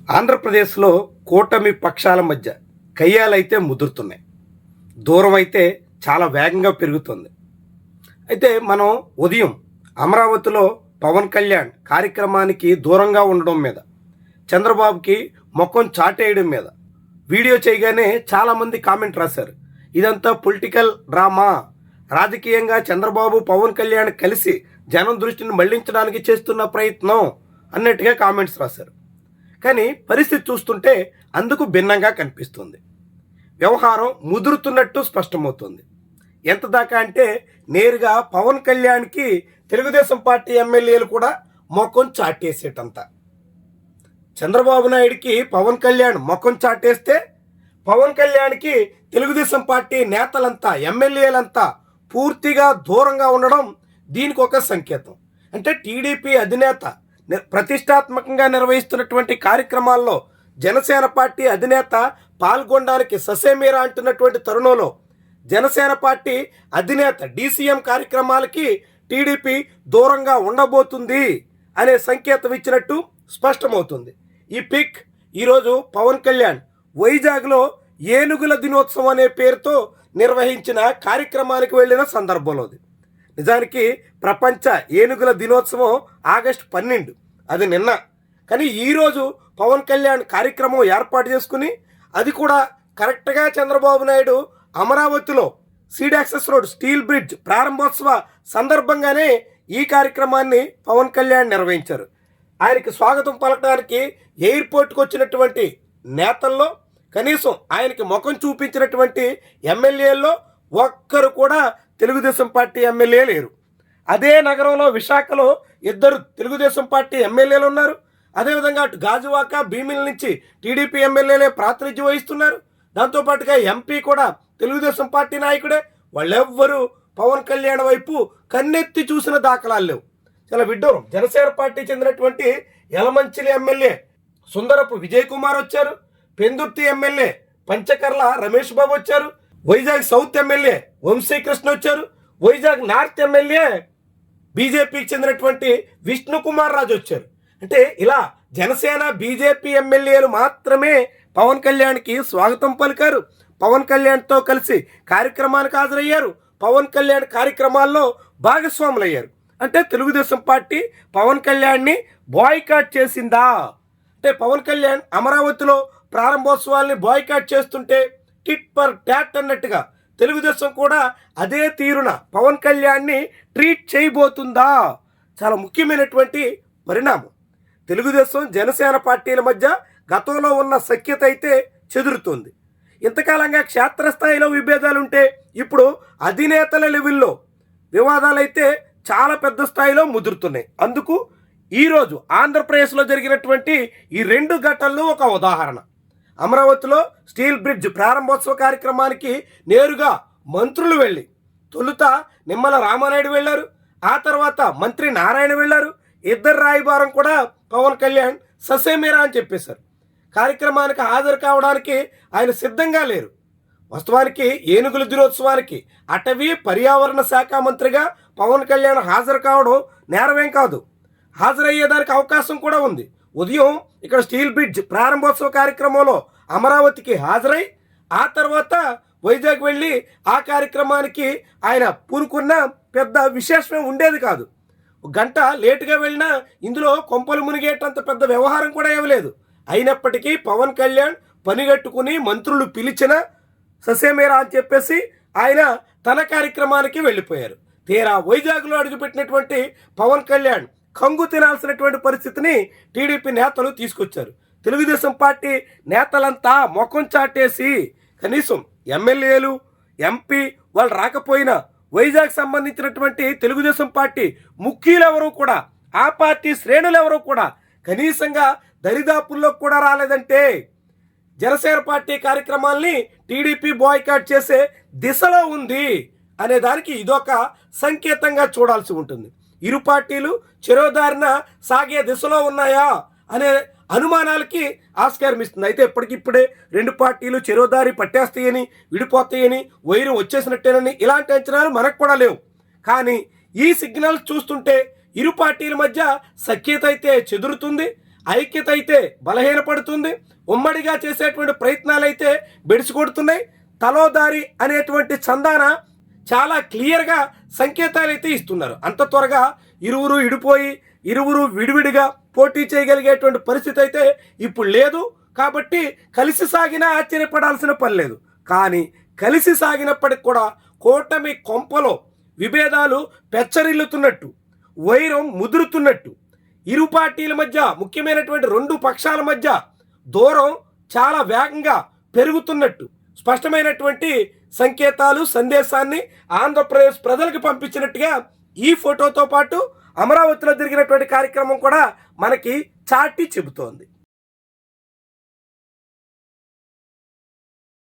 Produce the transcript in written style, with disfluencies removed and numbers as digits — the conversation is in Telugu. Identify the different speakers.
Speaker 1: ఆంధ్రప్రదేశ్లో కూటమి పక్షాల మధ్య కయ్యాలైతే ముదురుతున్నాయి. దూరం అయితే చాలా వేగంగా పెరుగుతుంది. అయితే మనం ఉదయం అమరావతిలో పవన్ కళ్యాణ్ కార్యక్రమానికి దూరంగా ఉండడం మీద, చంద్రబాబుకి ముఖం చాటేయడం మీద వీడియో చేయగానే చాలామంది కామెంట్ రాశారు. ఇదంతా పొలిటికల్ డ్రామా, రాజకీయంగా చంద్రబాబు పవన్ కళ్యాణ్ కలిసి జనం దృష్టిని మళ్లించడానికి చేస్తున్న ప్రయత్నం అన్నట్టుగా కామెంట్స్ రాశారు. కానీ పరిస్థితి చూస్తుంటే అందుకు భిన్నంగా కనిపిస్తుంది. వ్యవహారం ముదురుతున్నట్టు స్పష్టమవుతుంది. ఎంత దాకా అంటే నేరుగా పవన్ కళ్యాణ్కి తెలుగుదేశం పార్టీ ఎమ్మెల్యేలు కూడా ముఖం చాటేసేటంత. చంద్రబాబు నాయుడికి పవన్ కళ్యాణ్ ముఖం చాటేస్తే పవన్ కళ్యాణ్కి తెలుగుదేశం పార్టీ నేతలంతా, ఎమ్మెల్యేలంతా పూర్తిగా దూరంగా ఉండడం దీనికి ఒక సంకేతం. అంటే టీడీపీ అధినేత ప్రతిష్టాత్మకంగా నిర్వహిస్తున్నటువంటి కార్యక్రమాల్లో జనసేన పార్టీ అధినేత పాల్గొనడానికి ససేమీరా అంటున్నటువంటి తరుణంలో జనసేన పార్టీ అధినేత డీసీఎం కార్యక్రమాలకి టీడీపీ దూరంగా ఉండబోతుంది అనే సంకేతం ఇచ్చినట్టు స్పష్టమవుతుంది. ఈ పిక్ ఈరోజు పవన్ కళ్యాణ్ వైజాగ్లో ఏనుగుల దినోత్సవం అనే పేరుతో నిర్వహించిన కార్యక్రమానికి వెళ్ళిన సందర్భంలోది. నిజానికి ప్రపంచ ఏనుగుల దినోత్సవం ఆగస్టు 12, అది నిన్న. కానీ ఈరోజు పవన్ కళ్యాణ్ కార్యక్రమం ఏర్పాటు చేసుకుని, అది కూడా కరెక్ట్గా చంద్రబాబు నాయుడు అమరావతిలో seed access road steel bridge ప్రారంభోత్సవ సందర్భంగానే ఈ కార్యక్రమాన్ని పవన్ కళ్యాణ్ నిర్వహించారు. ఆయనకి స్వాగతం పలకడానికి ఎయిర్పోర్ట్కి వచ్చినటువంటి నేతల్లో కనీసం ఆయనకి ముఖం చూపించినటువంటి ఎమ్మెల్యేల్లో ఒక్కరు కూడా తెలుగుదేశం పార్టీ ఎమ్మెల్యే లేరు. అదే నగరంలో విశాఖలో 2 తెలుగుదేశం పార్టీ ఎమ్మెల్యేలు ఉన్నారు. అదేవిధంగా అటు గాజువాక, భీమిల నుంచి టీడీపీ ఎమ్మెల్యేలే ప్రాతినిధ్యం వహిస్తున్నారు. దాంతోపాటుగా ఎంపీ కూడా తెలుగుదేశం పార్టీ నాయకుడే. వాళ్ళెవ్వరూ పవన్ కళ్యాణ్ వైపు కన్నెత్తి చూసిన దాఖలాలు లేవు. చాలా విడ్డూరం. జనసేన పార్టీ చెందినటువంటి యలమంచిలి ఎమ్మెల్యే సుందరపు విజయ్ కుమార్ వచ్చారు. పెందుర్తి ఎమ్మెల్యే పంచకర్ల రమేష్ బాబు వచ్చారు. వైజాగ్ సౌత్ ఎమ్మెల్యే వంశీకృష్ణ వచ్చారు. వైజాగ్ నార్త్ ఎమ్మెల్యే బీజేపీకి చెందినటువంటి విష్ణు కుమార్ రాజు వచ్చారు. అంటే ఇలా జనసేన బీజేపీ ఎమ్మెల్యేలు మాత్రమే పవన్ కళ్యాణ్కి స్వాగతం పలికారు. పవన్ కళ్యాణ్తో కలిసి కార్యక్రమానికి హాజరయ్యారు. పవన్ కళ్యాణ్ కార్యక్రమాల్లో భాగస్వాములయ్యారు. అంటే తెలుగుదేశం పార్టీ పవన్ కళ్యాణ్ని బాయ్కాట్ చేసిందా? అంటే పవన్ కళ్యాణ్ అమరావతిలో ప్రారంభోత్సవాల్ని బాయ్కాట్ చేస్తుంటే టిట్ ఫర్ టాట్ అన్నట్టుగా తెలుగుదేశం కూడా అదే తీరున పవన్ కళ్యాణ్ని ట్రీట్ చేయబోతుందా? చాలా ముఖ్యమైనటువంటి పరిణామం. తెలుగుదేశం జనసేన పార్టీల మధ్య గతంలో ఉన్న సఖ్యత అయితే చెదురుతుంది. ఇంతకాలంగా క్షేత్రస్థాయిలో విభేదాలుంటే ఇప్పుడు అధినేతల లెవెల్లో వివాదాలైతే చాలా పెద్ద స్థాయిలో ముదురుతున్నాయి. అందుకు ఈరోజు ఆంధ్రప్రదేశ్లో జరిగినటువంటి ఈ 2 ఘటనలు ఒక ఉదాహరణ. అమరావతిలో స్టీల్ బ్రిడ్జ్ ప్రారంభోత్సవ కార్యక్రమానికి నేరుగా మంత్రులు వెళ్ళి, తొలుత నిమ్మల రామానాయుడు వెళ్ళారు, ఆ తర్వాత మంత్రి నారాయణ వెళ్ళారు. 2 రాయబారం కూడా పవన్ కళ్యాణ్ ససేమీరా అని చెప్పేశారు. కార్యక్రమానికి హాజరు కావడానికి ఆయన సిద్ధంగా లేరు. వాస్తవానికి ఏనుగుల దినోత్సవానికి అటవీ పర్యావరణ శాఖ మంత్రిగా పవన్ కళ్యాణ్ హాజరు కావడం నేరమేం కాదు. హాజరయ్యేదానికి అవకాశం కూడా ఉంది. ఉదయం ఇక్కడ స్టీల్ బ్రిడ్జ్ ప్రారంభోత్సవ కార్యక్రమంలో అమరావతికి హాజరై ఆ తర్వాత వైజాగ్ వెళ్ళి ఆ కార్యక్రమానికి ఆయన పూనుకున్న పెద్ద విశేషమే ఉండేది కాదు. 1 గంట లేటుగా వెళ్ళినా ఇందులో కొంపలు మునిగేటంత పెద్ద వ్యవహారం కూడా ఇవ్వలేదు. అయినప్పటికీ పవన్ కళ్యాణ్ పనిగట్టుకుని మంత్రులు పిలిచిన ససేమేరా అని చెప్పేసి ఆయన తన కార్యక్రమానికి వెళ్ళిపోయారు. తీరా వైజాగ్లో అడుగుపెట్టినటువంటి పవన్ కళ్యాణ్ కంగు తినాల్సినటువంటి పరిస్థితిని టీడీపీ నేతలు తీసుకొచ్చారు. తెలుగుదేశం పార్టీ నేతలంతా ముఖం చాటేసి కనీసం ఎమ్మెల్యేలు, ఎంపీ వాళ్ళు రాకపోయినా వైజాగ్ సంబంధించినటువంటి తెలుగుదేశం పార్టీ ముఖ్యులు ఎవరు కూడా, ఆ పార్టీ శ్రేణులు ఎవరు కూడా కనీసంగా దరిదాపుల్లో కూడా రాలేదంటే జనసేన పార్టీ కార్యక్రమాల్ని టీడీపీ బాయ్కాట్ చేసే దిశలో ఉంది అనే దానికి ఇదొక సంకేతంగా చూడాల్సి ఉంటుంది. ఇరు పార్టీలు చెరోదారిన సాగే దిశలో ఉన్నాయా అనే అనుమానాలకి ఆస్కారం ఇస్తుంది. అయితే ఇప్పటికిప్పుడే 2 పార్టీలు చెరోదారి పట్టేస్తాయని, విడిపోతాయని, వైరం వచ్చేసినట్టేనని ఇలాంటి అంచనాలు మనకు కూడా లేవు. కానీ ఈ సిగ్నల్ చూస్తుంటే ఇరు పార్టీల మధ్య సఖ్యత అయితే చెదురుతుంది. ఐక్యత అయితే బలహీనపడుతుంది, ఉమ్మడిగా చేసేటువంటి ప్రయత్నాలు అయితే బెడిసికొడుతున్నాయి. తలోదారి అనేటువంటి చందాన చాలా క్లియర్గా సంకేతాలు అయితే ఇస్తున్నారు. అంత త్వరగా ఇరువురు ఇడిపోయి ఇరువురు విడివిడిగా పోటీ చేయగలిగేటువంటి పరిస్థితి అయితే ఇప్పుడు లేదు. కాబట్టి కలిసి సాగినా ఆశ్చర్యపడాల్సిన పని లేదు. కానీ కలిసి సాగినప్పటికి కూడా కూటమి కొంపలో విభేదాలు పెచ్చరిల్లుతున్నట్టు, వైరం ముదురుతున్నట్టు, ఇరు పార్టీల మధ్య, ముఖ్యమైనటువంటి రెండు పక్షాల మధ్య దూరం చాలా వేగంగా పెరుగుతున్నట్టు స్పష్టమైనటువంటి సంకేతాలు, సందేశాన్ని ఆంధ్రప్రదేశ్ ప్రజలకు పంపించినట్టుగా ఈ ఫోటోతో పాటు అమరావతిలో జరిగినటువంటి కార్యక్రమం కూడా మనకి చాటి చెబుతోంది.